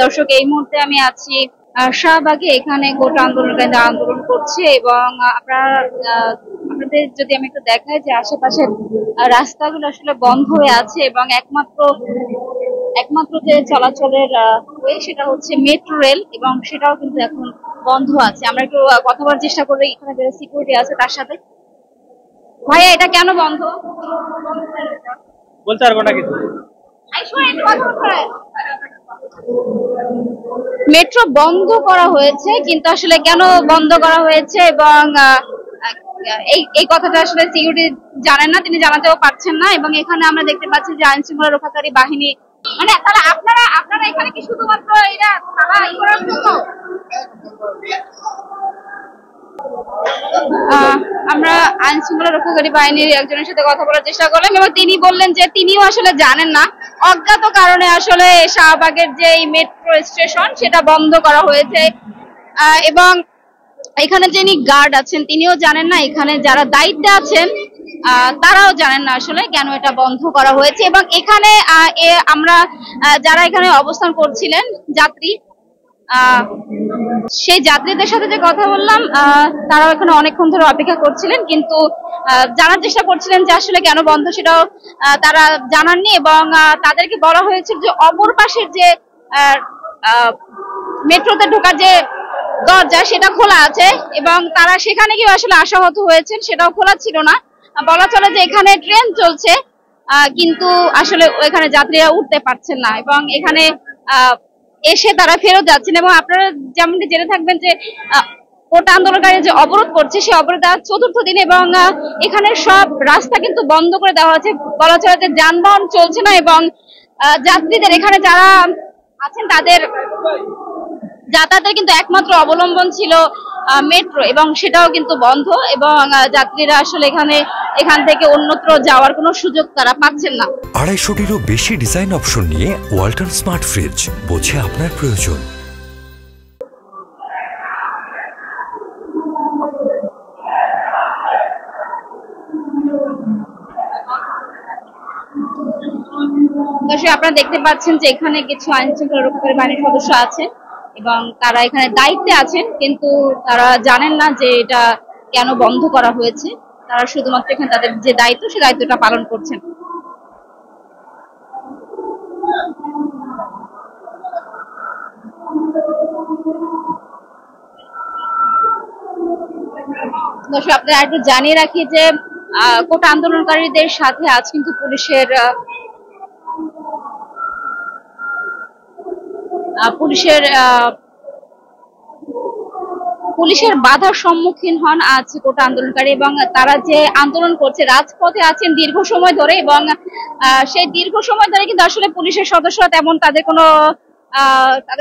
দর্শক, এই মুহূর্তে আমি আছি শাহবাগে। এখানে গোটা আন্দোলনকারীরা আন্দোলন করছে এবং আপনাদের যদি আমি একটু দেখাই যে আশেপাশের রাস্তাগুলো আসলে বন্ধ হয়ে আছে এবং একমাত্র যে চলাচলের ওয়ে সেটা হচ্ছে মেট্রো রেল, এবং সেটাও কিন্তু এখন বন্ধ আছে। আমরা একটু কথা বলার চেষ্টা করি এখানে যে সিকিউরিটি আছে তার সাথে। ভাইয়া, এটা কেন বন্ধ বলতে পারবো না কিছু। মেট্রো বন্ধ করা হয়েছে, কিন্তু আসলে কেন বন্ধ করা হয়েছে এবং এই কথাটা আসলে সিকিউরিটি জানেন না, তিনি জানাতেও পারছেন না। এবং এখানে আমরা দেখতে পাচ্ছি যে আইন শৃঙ্খলা রক্ষাকারী বাহিনী, মানে তাহলে আপনারা এখানে কি শুধুমাত্র এরা তারা ই করার জন্য? আমরা আইন শৃঙ্খলা রক্ষাকারী বাহিনীর একজনের সাথে কথা বলার চেষ্টা করলাম এবং তিনি বললেন যে তিনিও আসলে জানেন না, অজ্ঞাত কারণে আসলে শাহবাগের যে মেট্রো স্টেশন সেটা বন্ধ করা হয়েছে। এবং এখানে যিনি গার্ড আছেন তিনিও জানেন না, এখানে যারা দায়িত্বে আছেন তারাও জানেন না আসলে কেন এটা বন্ধ করা হয়েছে। এবং এখানে আমরা যারা এখানে অবস্থান করছিলেন যাত্রী, সেই যাত্রীদের সাথে যে কথা বললাম, তারাও এখানে অনেকক্ষণ ধরে অপেক্ষা করছিলেন, কিন্তু জানার চেষ্টা করছিলেন যে আসলে কেন বন্ধ সেটাও তারা জানাননি। এবং তাদেরকে বলা হয়েছে যে অপর পাশের যে মেট্রোতে ঢোকার যে দরজা সেটা খোলা আছে এবং তারা সেখানে গিয়ে আসলে আশাহত হয়েছেন, সেটাও খোলা ছিল না। বলা চলে যে এখানে ট্রেন চলছে, কিন্তু আসলে এখানে যাত্রীরা উঠতে পারছেন না এবং এখানে এসে তারা ফেরত যাচ্ছেন। এবং আপনারা যেমনটি জেনে থাকবেন যে কোটা আন্দোলনকারী যে অবরোধ করছে সেই অবরোধ চতুর্থ দিন এবং এখানে সব রাস্তা কিন্তু বন্ধ করে দেওয়া হয়েছে। বলা চলে যে যানবাহন চলছে না এবং যাত্রীদের এখানে যারা আছেন তাদের যাতায়াতের কিন্তু একমাত্র অবলম্বন ছিল মেট্রো, এবং সেটাও কিন্তু বন্ধ। এবং যাত্রীরা আসলে এখান থেকে অন্যত্র যাওয়ার কোনো সুযোগ তারা পাচ্ছেন না। 250টিরও বেশি ডিজাইন অপশন নিয়ে ওয়ালটন স্মার্ট ফ্রিজ, বোঝে আপনার প্রয়োজন। দর্শক, আপনারা দেখতে পাচ্ছেন যে এখানে কিছু আইন শৃঙ্খলা রক্ষাকারী বাহিনীর সদস্য আছেন এবং তারা এখানে দায়িত্বে আছেন, কিন্তু তারা জানেন না যে এটা কেন বন্ধ করা হয়েছে। তারা শুধুমাত্র এখানে তাদের যে দায়িত্ব সেই দায়িত্বটা পালন করছেন। দর্শক, আপনারা একটু জানিয়ে রাখি যে কোটা আন্দোলনকারীদের সাথে আজ কিন্তু পুলিশের বাধার সম্মুখীন হন আজ কোটা আন্দোলনকারী, এবং তারা যে আন্দোলন করছে রাজপথে আছেন দীর্ঘ সময় ধরে। এবং সেই দীর্ঘ সময় ধরে কিন্তু আসলে পুলিশের সদস্যরা তেমন তাদের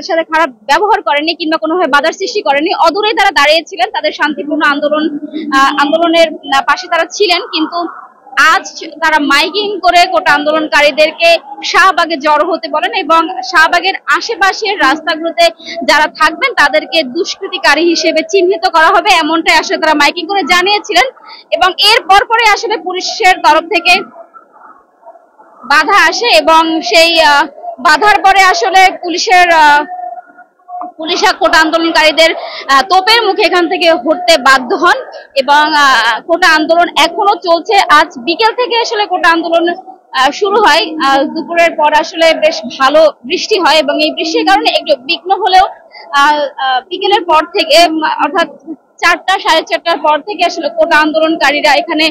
সাথে খারাপ ব্যবহার করেনি কিংবা কোনোভাবে বাধার সৃষ্টি করেনি। অদূরেই তারা দাঁড়িয়েছিলেন, তাদের শান্তিপূর্ণ আন্দোলনের পাশে তারা ছিলেন। কিন্তু আজ তারা মাইকিং করে কোটা আন্দোলনকারীদেরকে শাহবাগে জড়ো হতে বলেন এবং শাহবাগের আশেপাশের রাস্তাগুলোতে যারা থাকবেন তাদেরকে দুষ্কৃতিকারী হিসেবে চিহ্নিত করা হবে, এমনটাই আসলে তারা মাইকিং করে জানিয়েছিলেন। এবং এর পরে আসলে পুলিশের তরফ থেকে বাধা আসে এবং সেই বাধার পরে আসলে পুলিশ কোটা আন্দোলনকারীদের তোপের মুখে এখান থেকে হটতে বাধ্য হন। এবং কোটা আন্দোলন এখনো চলছে। আজ বিকেল থেকে আসলে কোটা আন্দোলন শুরু হয়। দুপুরের পর আসলে বেশ ভালো বৃষ্টি হয় এবং এই বৃষ্টির কারণে একটু বিঘ্ন হলেও বিকেলের পর থেকে, অর্থাৎ 4টা সাড়ে 4টার পর থেকে আসলে কোটা আন্দোলনকারীরা এখানে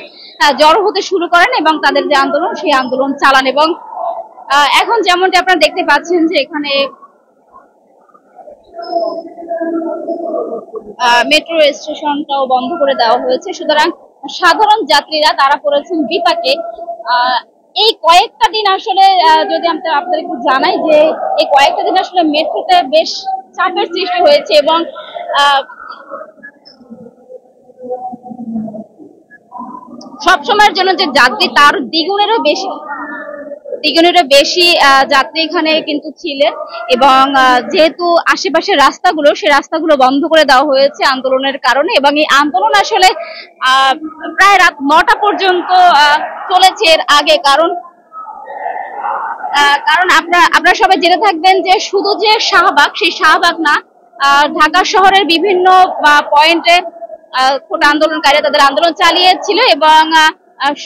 জড়ো হতে শুরু করেন এবং তাদের যে আন্দোলন সেই আন্দোলন চালান। এবং এখন যেমনটি আপনারা দেখতে পাচ্ছেন যে এখানে মেট্রো স্টেশনটাও বন্ধ করে দেওয়া হয়েছে, সুতরাং সাধারণ যাত্রীরা তারা পড়েছেন বিপাকে। এই কয়েকটা দিন আসলে যদি আপনাদের একটু জানাই যে এই কয়েকটা দিন আসলে মেট্রোতে বেশ চাপের সৃষ্টি হয়েছে এবং সবসময়ের জন্য যে যাত্রী তার দ্বিগুণেরও বেশি যাত্রী এখানে কিন্তু ছিলেন। এবং যেহেতু আশেপাশের রাস্তাগুলো সেই রাস্তাগুলো বন্ধ করে দেওয়া হয়েছে আন্দোলনের কারণে, এবং এই আন্দোলন আসলে প্রায় রাত 9টা পর্যন্ত চলেছে। এর আগে কারণ কারণ আপনারা সবাই জেনে থাকবেন যে শুধু যে শাহবাগ, সেই শাহবাগ না, ঢাকা শহরের বিভিন্ন পয়েন্টে কোটা আন্দোলনকারী তাদের আন্দোলন চালিয়েছিল এবং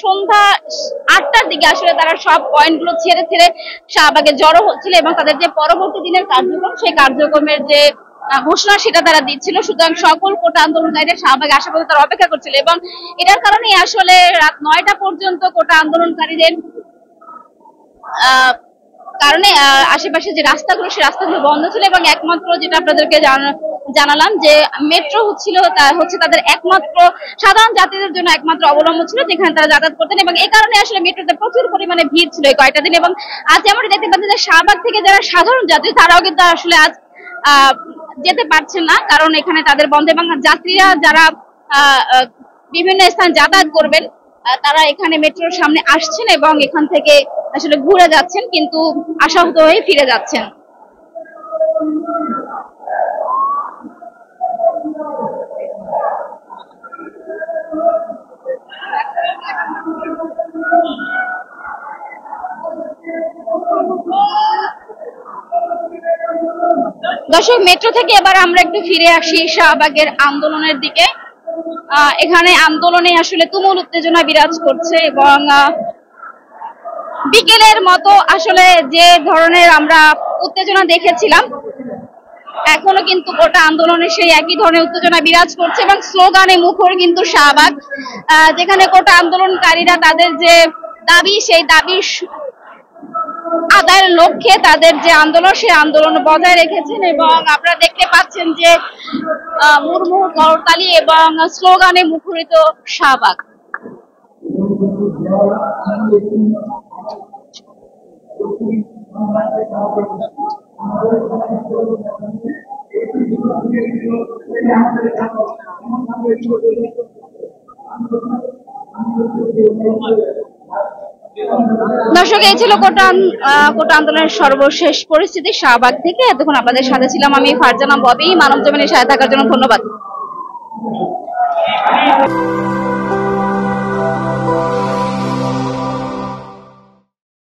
সন্ধ্যা 8টার দিকে আসলে তারা সব পয়েন্ট গুলো ছেড়ে ছেড়ে শাহবাগে জড়ো হচ্ছিল এবং তাদের যে পরবর্তী দিনের কার্যক্রম, সেই কার্যক্রমের যে ঘোষণা সেটা তারা দিচ্ছিল। সুতরাং সকল কোটা আন্দোলনকারীরা শাহবাগে আসা পর্যন্ত তারা অপেক্ষা করছিল এবং এটার কারণেই আসলে রাত 9টা পর্যন্ত কোটা আন্দোলনকারীদের কারণে আশেপাশে যে রাস্তাগুলো, সেই রাস্তাগুলো বন্ধ ছিল এবং একমাত্র যেটা আপনাদেরকে জানালাম যে মেট্রো হচ্ছে তাদের একমাত্র সাধারণ যাত্রীদের জন্য একমাত্র অবলম্বন ছিল, যেখানে তারা যাতায়াত করতেন এবং এই কারণে আসলে মেট্রোতে প্রচুর পরিমাণে ভিড় ছিল এই কয়েকটা দিন। এবং আজ আমরা দেখতে পাচ্ছি যে শাহবাগ থেকে যারা সাধারণ যাত্রী তারাও কিন্তু আসলে আজ যেতে পারছেন না, কারণ এখানে তাদের বন্ধ এবং যাত্রীরা যারা বিভিন্ন স্থানে যাতায়াত করবেন তারা এখানে মেট্রোর সামনে আসছেন এবং এখান থেকে আসলে ঘুরে যাচ্ছেন, কিন্তু আশাহত হয়ে ফিরে যাচ্ছেন। দর্শক, মেট্রো থেকে এবার আমরা একটু ফিরে আসি শাহবাগের আন্দোলনের দিকে। এখানে আন্দোলনে আসলে তুমুল উত্তেজনা বিরাজ করছে এবং বিকেলের মতো আসলে যে ধরনের আমরা উত্তেজনা দেখেছিলাম এখনো কিন্তু গোটা আন্দোলনে সেই একই ধরনের উত্তেজনা বিরাজ করছে এবং স্লোগানে মুখর কিন্তু শাহবাগ, যেখানে গোটা আন্দোলনকারীরা তাদের যে দাবি, সেই দাবি আদায়ের লক্ষ্যে তাদের যে আন্দোলন, সেই আন্দোলন বজায় রেখেছেন এবং আপনারা দেখতে পাচ্ছেন যে মুহুর্মুহু করতালি এবং স্লোগানে মুখরিত শাহবাগ। দর্শক, এই ছিল কোটা আন্দোলনের সর্বশেষ পরিস্থিতি শাহবাগ থেকে। এতক্ষণ আপনাদের সাথে ছিলাম আমি ফারজানা ববি। মানব জমিনের সাথে থাকার জন্য ধন্যবাদ।